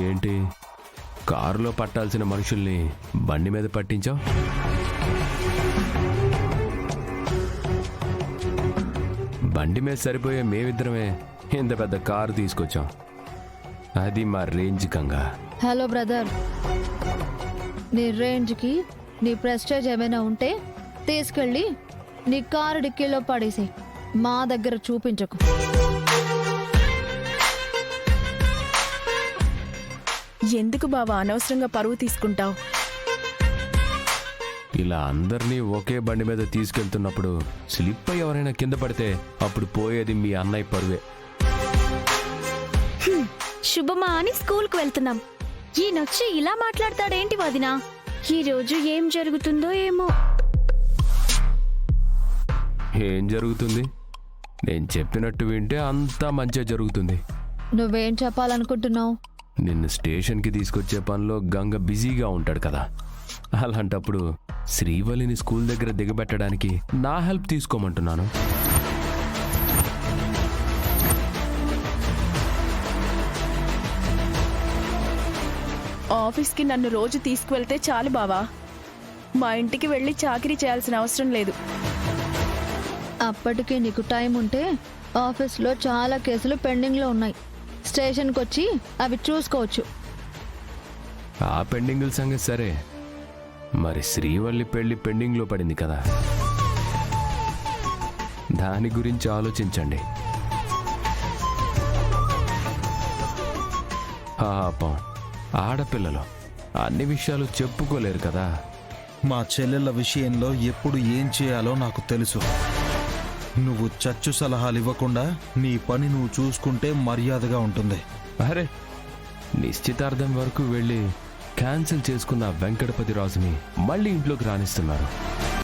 ఏంటి కారులో పట్టాల్సిన మనుషుల్ని బండి మీద పట్టించావు? బండి మీద సరిపోయే మేమిద్దరమే ఇంత పెద్ద కారు తీసుకొచ్చాం. అది మా రేంజ్ గంగా. హలో బ్రదర్, నీ రేంజ్కి నీ ప్రెస్టేజ్ ఏమైనా ఉంటే తీసుకెళ్ళి నీ కారు డిక్కీలో పడేసి మా దగ్గర చూపించకు. ఎందుకు బావా అనవసరంగా పరువు తీసుకుంటావు? ఇలా అందరినీ ఒకే బండి మీద తీసుకెళ్తున్నప్పుడు స్లిప్ అయి ఎవరైనా కింద పడితే అప్పుడు పోయేది మీ అన్నయ్య పరువే. శుభమా అని స్కూల్కు వెళ్తున్నాం. ఈయనొచ్చి ఇలా మాట్లాడతాడేంటి వదినా? ఈ రోజు ఏం జరుగుతుందో ఏమో. ఏం జరుగుతుంది? నేను చెప్పినట్టు వింటే అంతా మంచిగా జరుగుతుంది. నువ్వేం చెప్పాలనుకుంటున్నావు? నిన్ను స్టేషన్కి తీసుకొచ్చే పనిలో గంగ బిజీగా ఉంటాడు కదా. అలాంటప్పుడు శ్రీవల్లిని స్కూల్ దగ్గర దిగబెట్టడానికి నా హెల్ప్ తీసుకోమంటున్నాను. ఆఫీస్కి నన్ను రోజు తీసుకువెళ్తే చాలు బావా. మా ఇంటికి వెళ్ళి చాకరీ చేయాల్సిన అవసరం లేదు. అప్పటికే నీకు టైం ఉంటే ఆఫీస్లో చాలా కేసులు పెండింగ్లో ఉన్నాయి. స్టేషన్కి వచ్చి అవి చూసుకోవచ్చు. ఆ పెండింగుల సంగతి సరే, మరి శ్రీవల్లి పెళ్లి పెండింగ్లో పడింది కదా, దాని గురించి ఆలోచించండి. పాపం ఆడపిల్లలు అన్ని విషయాలు చెప్పుకోలేరు కదా. మా చెల్లెళ్ళ విషయంలో ఎప్పుడు ఏం చేయాలో నాకు తెలుసు. నువ్వు చచ్చు సలహాలు ఇవ్వకుండా నీ పని నువ్వు చూసుకుంటే మర్యాదగా ఉంటుంది. అరే, నిశ్చితార్థం వరకు వెళ్ళి క్యాన్సిల్ చేసుకున్న వెంకటపతి రాజుని మళ్ళీ ఇంట్లోకి రానిస్తున్నారు.